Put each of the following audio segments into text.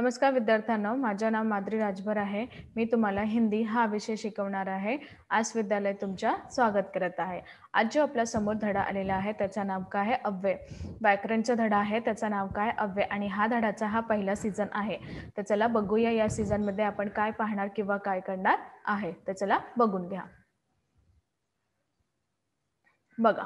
नमस्कार विद्यार्थ्यांनो, माझे नाव माद्री राजभर आहे. मी तुम्हाला हिंदी हा विषय शिकवणार आहे. आज विद्यालय तुमच्या स्वागत करत आहे. आज जो आपल्या समोर धडा आलेला आहे त्याचं नाव काय आहे? अव्यय. व्याकरणचा धडा आहे त्याचं नाव काय? अव्यय. आणि हा धड्याचा हा पहिला सीझन आहे. तर चला बघूया या सीझनमध्ये आपण काय पाहणार किंवा काय करणार आहे. तर चला बघून घ्या. बघा,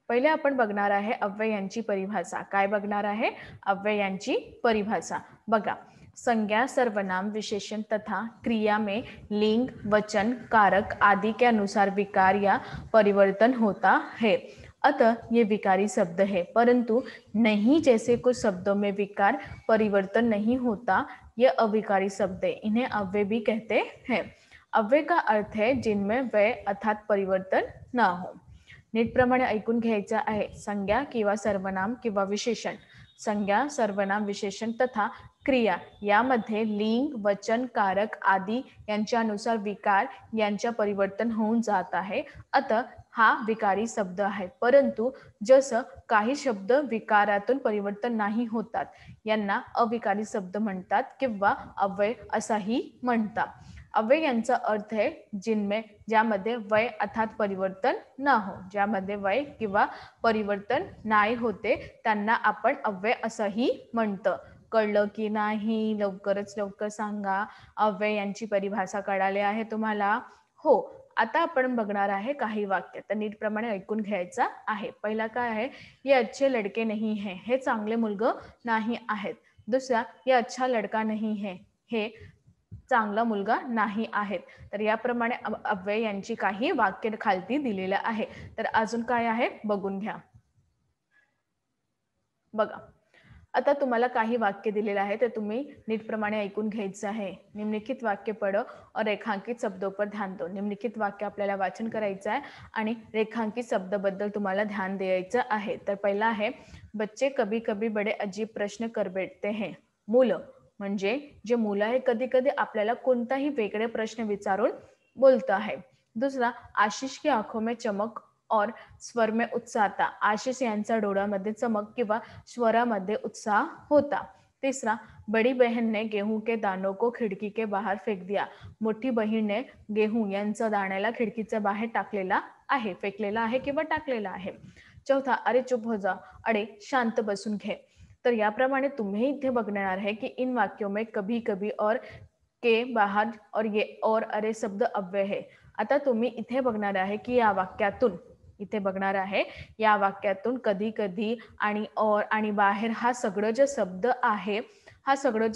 पहिले आपण बघणार आहे अव्ययांची परिभाषा. काय बघणार आहे? अव्ययांची परिभाषा. बघा, संज्ञा, सर्वनाम, विशेषण तथा क्रिया में लिंग, वचन, कारक आदि के अनुसार विकार या परिवर्तन होता है। अतः ये विकारी शब्द है, परंतु नहीं जैसे कुछ शब्दों में विकार परिवर्तन नहीं होता, ये अविकारी शब्द है। इन्हें अव्यय भी कहते हैं। अव्यय का अर्थ है जिनमें व्यय अर्थात परिवर्तन न हो। नीटप्रमाणे ऐकून घ्यायचं आहे. संज्ञा किंवा सर्वनाम किंवा विशेषण, संज्ञा, सर्वनाम, विशेषण तथा क्रिया यामध्ये लिंग, वचन, कारक आदि यांच्यानुसार विकार यांच्या परिवर्तन होऊन जात आहे. अतः हा विकारी शब्द आहे. परंतु जसं काही शब्द विकारातून परिवर्तन नाही होतात, यांना अविकारी शब्द म्हणतात किंवा अव्यय असाही म्हणतात. अव्यय यांचा अर्थ आहे जिनमें ज्यामध्ये वय अर्थात परिवर्तन न हो, ज्यामध्ये वय किंवा परिवर्तन नाही होते त्यांना आपण अव्यय असंही म्हणतो. कळलं की नाही? लवकरच लवकर सांगा. अव्यय यांची परिभाषा कळाली आहे तुम्हाला? हो. आता आपण बघणार आहे काही वाक्य. तर नीटप्रमाणे ऐकून घ्यायचं आहे. पहिला काय आहे? ये अच्छे लड़के नहीं है, हे चांगले मुलगं नाही आहेत. दुसरा, ये अच्छा लड़का नहीं है, हे चांगला मुलगा नाही आहेत. तर याप्रमाणे अव्यय यांची काही वाक्य खालती दिलेलं आहे. तर अजून काय आहे बघून घ्या. बघा, आता तुम्हाला काही वाक्य दिलेलं आहे तर तुम्ही नीटप्रमाणे ऐकून घ्यायचं आहे. निम्नलिखित वाक्य पढ़ो और रेखांकित शब्दों पर ध्यान दो. निम्नलिखित वाक्य आपल्याला वाचन करायचं आहे आणि रेखांकित शब्दाबद्दल तुम्हाला ध्यान द्यायचं आहे. तर पहिला आहे, बच्चे कभी कभी बड़े अजीब प्रश्न कर बैठते हैं. मुलं म्हणजे जे मुलं आहे कधी कधी आपल्याला कोणताही वेगळे प्रश्न विचारून बोलत आहे. दुसरा, आशीष की आंखों में चमक और स्वर में उत्साह था. आशीष यांच्या डोळ्यामध्ये चमक किंवा स्वरामध्ये उत्साह होता. तीसरा, बड़ी बहन ने गेहूं के दानों को खिड़की के बाहर फेंक दिया. मोठी बहीण गेहूं यांचा दाण्याला खिडकीच्या बाहेर टाकलेला आहे, फेकलेला आहे किंवा टाकलेला आहे. चौथा, अरे चुप हो जा, अरे शांत बसून घे. तर याप्रमाणे तुम्ही इथे बघणार आहे की इन वाक्यों में कभी कभी और के बाहर और ये और अरे शब्द अव्यय है. आता तुम्ही इथे बघणार आहे की या वाक्यातून या वाक्यातून कधी कधी आणि और आणि बाहेर हा सगळं जे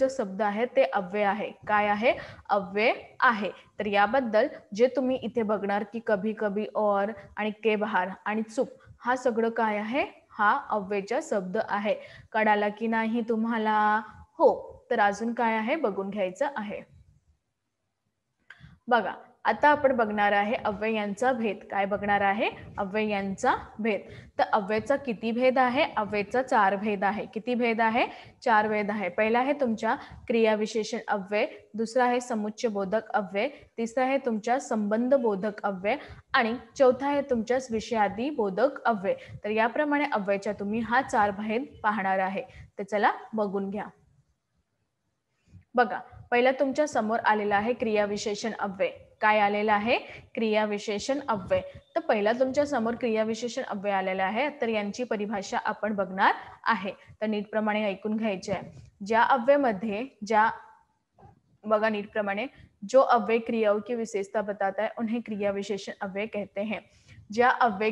शब्द आहे ते अव्यय आहे. काय आहे? अव्यय आहे. तर याबद्दल जे तुम्ही इथे बघणार की कभी कभी और आणि के बाहर आणि चुप, हा सगळं काय आहे? हा अव्ययचा शब्द आहे. कळाला की नाही तुम्हाला? हो. तर अजून काय आहे बघून घ्यायचं आहे. बघा, आता आपण बघणार आहे अव्ययांचा भेद. काय बघणार आहे? अव्ययांचा भेद. तर अव्ययचा किती भेद आहे? अव्ययचा 4 भेद आहे. किती भेद आहे? 4 भेद आहे. पहिला आहे तुमच्या क्रिया विशेषण अव्यय, दुसरा आहे समुच्चय बोधक अव्यय, तिसरा आहे तुमच्या संबंध बोधक अव्यय आणि चौथा आहे तुमच्या विषयादी बोधक अव्यय. तर याप्रमाणे अव्ययचा तुम्ही हा 4 भेद पाहणार आहे. तर चला बघून घ्या. बघा, पहिला तुमच्या समोर आलेला आहे क्रिया विशेषण अव्यय. काय आलेला आहे? क्रिया विशेषण अव्यय. तर पहिला तुमच्या समोर क्रिया विशेषण अव्यय आलेला आहे. तर यांची परिभाषा आपण बघणार आहे. तर नीटप्रमाणे ऐकून घ्यायचे आहे. ज्या अव्ययमध्ये बघा नीटप्रमाणे, जो अव्यय क्रियाओं की विशेषता बताता है उन्हें क्रिया विशेषण अव्यय कहते हैं. ज्या अव्यय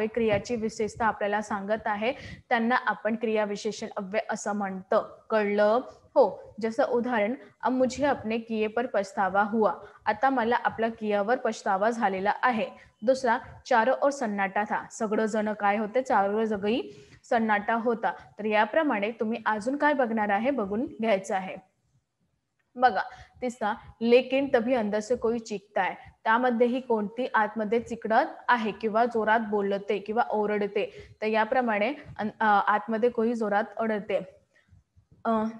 क्रियाची विशेषता आपल्याला सांगत आहे त्यांना आपण क्रिया विशेषण अव्यय असं म्हणतो. कळलं? हो. जसं उदाहरण, अब मुझे अपने किए पर पछतावा हुआ. आता मला आपल्या कियावर पछतावा झालेला आहे. दुसरा, चारों ओर सन्नाटा था. सगळं जण काय होते? चारों जगही सन्नाटा होता. तर याप्रमाणे तुम्ही अजून काय बघणार आहे बघून घ्यायचं आहे. बघा, तिसरा, लेकिन तभी अंदर से कोई चीखता है. त्यामध्येही कोणती आतमध्ये चिकडत आहे किंवा जोरात बोलते किंवा ओरडते. तर याप्रमाणे आतमध्ये कोणी जोरात ओरडते.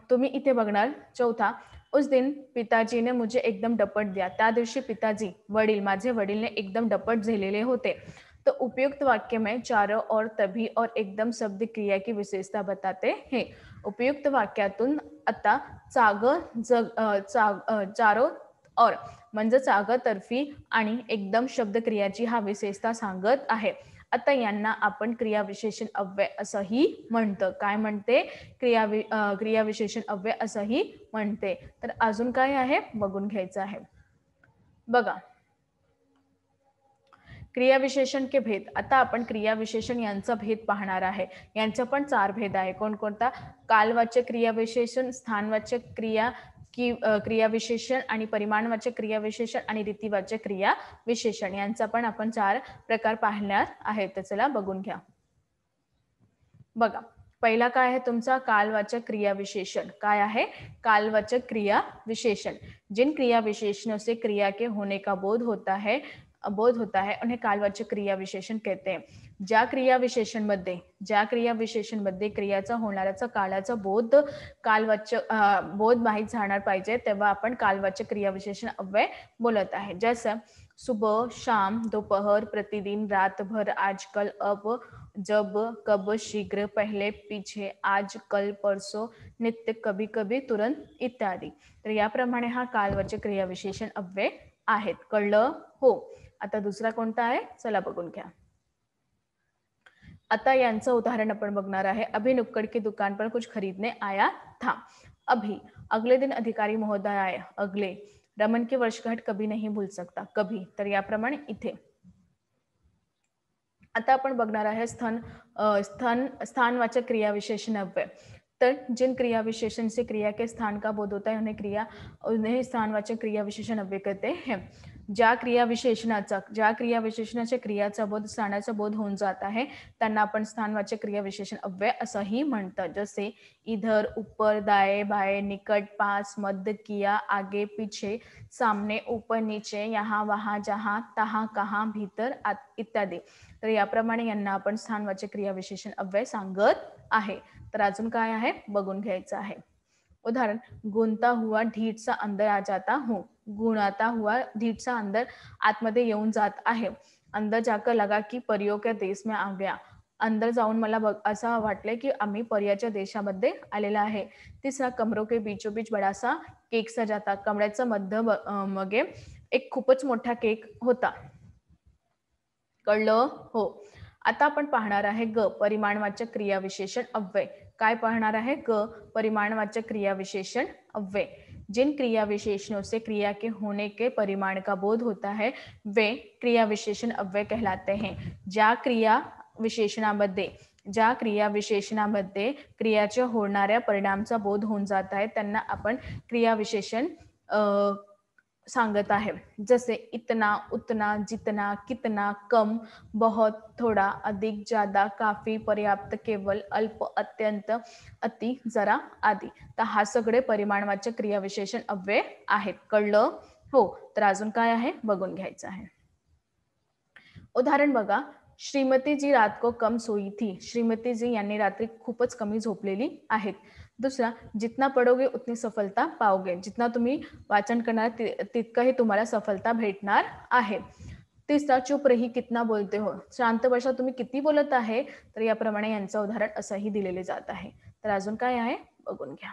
तुम्ही इथे बघणार. चौथा, उस दिन पिताजी ने मुझे एकदम डपट दिया. त्या दिवशी पिताजी, माझे वडील ने एकदम डपट झालेले होते. तो उपयुक्त वाक्य में चारों और तभी और एकदम शब्द क्रिया की विशेषता बताते हैं. उपयुक्त वाक्यातून आता चारों और म्हणजे चागतर्फी आणि एकदम शब्द क्रियाची हा विशेषता सांगत आहे. आता यांना आपण क्रियाविशेषण अव्यय असंही म्हणतं. काय म्हणते? क्रियाविशेषण अव्यय असंही म्हणते. तर अजून काय आहे बघून घ्यायचं आहे. बघा, क्रियाविशेषण के भेद. आता आपण क्रियाविशेषण यांचा भेद पाहणार आहे. यांचा पण 4 भेद आहे. कोणकोणता? कालवाचक क्रियाविशेषण, स्थानवाचक क्रियाविशेषण आणि परिमाणवाचक क्रियाविशेषण आणि रीतिवाचक क्रियाविशेषण यांचा पण आपण 4 प्रकार पाहणार आहे. तर चला बघून घ्या. बघा, पहिला काय आहे तुमचा? कालवाचक क्रियाविशेषण. काय आहे? कालवाचक क्रियाविशेषण. जिन क्रियाविशेषणों से क्रिया के होने का बोध होता है उन्हें कालवाचक क्रियाविशेषण कहते हैं. ज्या क्रियाविशेषणमध्ये क्रियाचा होणाऱ्याचा काळाचा बोध माहीत झाणार पाहिजे तेव्हा आपण कालवाचक क्रियाविशेषण अव्यय बोलत आहे. जसं सुबह, शाम, दोपहर, प्रतिदिन, रात भर, आजकल, अब, जब, कब, शीघ्र, पहले, पीछे, आज, कल, परसों, नित्य, कभी कभी, तुरंत इत्यादी. तर याप्रमाणे हा कालवाचक क्रियाविशेषण अव्यय आहेत. कळलं? हो. आता दुसरा कोणता आहे? चला बघून घ्या. आता यांचं उदाहरण आपण बघणार आहे. अभी नुक्कड़ की दुकान पर कुछ खरीदने आया था. अभी, अगले दिन अधिकारी महोदय आए. अगले, रमन की वर्षगांठ कभी नहीं भूल सकता. कभी. तर याप्रमाणे इथे आता आपण बघणार आहे स्थानवाचक क्रियाविशेषण अव्यय. तर जिन क्रियाविशेषण से क्रिया के स्थान का बोध होता है उन्हें स्थानवाचक क्रियाविशेषण अव्यय कहते हैं. ज्या क्रियाविशेषणाच्या क्रियाचा बोध स्थानाचा बोध होऊन जात आहे त्यांना आपण स्थानवाचक क्रियाविशेषण अव्यय असंही म्हणतात. जसे इधर, ऊपर, दाएं, बाएं, निकट, पास, मध्य, किया, आगे, पीछे, सामने, ऊपर, नीचे, यहाँ, वहां, जहां, तहां, कहां, भीतर इत्यादी. तर याप्रमाणे यांना आपण स्थानवाचक क्रियाविशेषण अव्यय सांगत आहे. तर अजून काय आहे बघून घ्यायचं आहे. उदाहरण, गुणता हुआ ढीठ सा अंदर आ जाता हूँ. गुणाता हुआ ढीठ सा अंदर आतमध्ये येऊन जात आहे. अंदर जाकर लगा की परियों के देश में आ गया. अंदर जाऊन मला असं वाटले की आम्ही पर्याच्या देशामध्ये आलेला आहे. तिसरा, कमरों के बीचों बीच बडासा केक सजाता. कमऱ्याचा मगे एक खूपच मोठा केक होता. कळलं? हो. आता आपण पाहणार आहे ग, परिमाणवाचक क्रियाविशेषण अव्यय. काय पाहणार आहे? ग, परिमाणवाचक क्रियाविशेषण अव्यय. जिन क्रियाविशेषणों से क्रिया के होने के परिमाण का बोध होता है वे क्रियाविशेषण अव्यय कहलाते हैं. ज्या क्रियाविशेषणामध्ये क्रियाच्या होणाऱ्या परिणामचा बोध होऊन जात आहे त्यांना आपण क्रियाविशेषण सांगत आहे. जसे इतना, उतना, जितना, कितना, कम, बहुत, थोडा, अधिक, ज्यादा, काफी, पर्याप्त, केवल, अल्प, अत्यंत, अति, जरा आदी. तर हा सगळे परिमाणवाचक क्रियाविशेषण अव्यय आहेत. कळलं? हो. तर अजून काय आहे बघून घ्यायचं आहे. उदाहरण बघा, श्रीमती जी रात को कम सोई थी. श्रीमती जी यांनी रात्री खूपच कमी झोपलेली आहेत. दुसरा, जितना पढोगे उतनी सफलता पाओगे. जितना तुम्ही वाचन करणार तितकंही तुम्हाला सफलता भेटणार आहे. तिसरा, चुप रही कितना बोलते हो. शांत बसा तुम्ही किती बोलत आहे. तर याप्रमाणे यांचं उदाहरण असंही दिलेले जात आहे. तर अजून काय आहे बघून घ्या.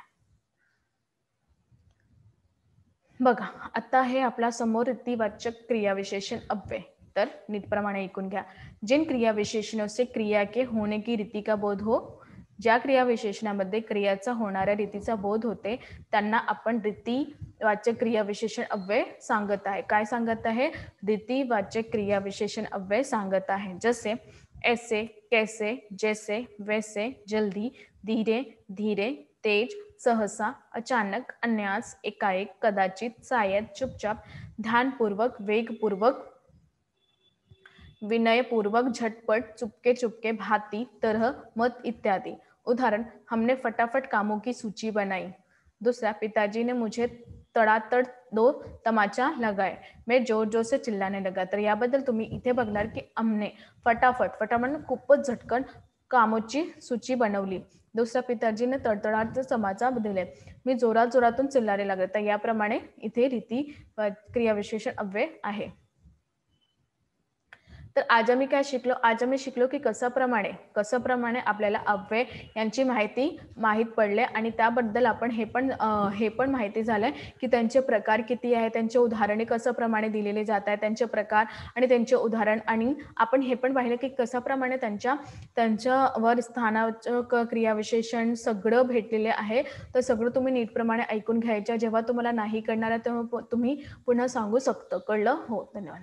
बघा, आता हे आपला समोर रीतिवाचक क्रियाविशेषण अव्यय. तर नीटप्रमाणे ऐकून घ्या. जिन क्रियाविशेषणों से क्रिया के होने की रीति का बोध हो. ज्या क्रियाविशेषणामध्ये क्रियाचा होणाऱ्या रीतीचा बोध होते त्यांना आपण रीतिवाचक क्रियाविशेषण अव्यय सांगत आहे. काय सांगत आहे? रीतिवाचक क्रियाविशेषण अव्यय सांगत आहे. जसे ऐसे, कैसे, जैसे, वैसे, जल्दी, धीरे, धीरे, तेज, सहसा, अचानक, अन्यास, एकाएक, कदाचित, शायद, चुपचाप, ध्यानपूर्वक, वेगपूर्वक, विनयपूर्वक, झटपट, चुपके चुपके, भांति, तरह, मत इत्यादि. उदाहरण, हमने फटाफट कामों की सूची बनाई. दूसरा, पिताजी ने मुझे तड़ातड़ 2 तमाचा लगाए. मैं जोर जोर से चिल्लाने लगा. तर याबद्दल तुम्ही इथे बघणार की हमने फटाफट म्हणजे खूपच झटकन कामोची सूची बनवली. दुसरा, पिताजीने तडतडाट तमाचा दिले. मी जोरातून चिल्लाने लागले. तर याप्रमाणे इथे रीती क्रियाविशेषण अव्यय आहे. तर आज आम्ही काय शिकलो? आज आम्ही शिकलो की कसं प्रमाणे आपल्याला अव्यय यांची माहिती माहीत पडले आणि त्याबद्दल आपण हे पण माहिती झालंय की त्यांचे प्रकार किती आहे, त्यांचे उदाहरणे कसं प्रमाणे दिलेले जात आहेत, त्यांचे प्रकार आणि त्यांचे उदाहरण आणि आपण हे पण पाहिलं की कशाप्रमाणे त्यांच्यावर स्थानवाचक, क्रियाविशेषण सगळं भेटलेले आहे. तर सगळं तुम्ही नीटप्रमाणे ऐकून घ्यायचं. जेव्हा तुम्हाला नाही कळणार आहे तेव्हा तुम्ही पुन्हा सांगू शकता. कळलं? हो, धन्यवाद.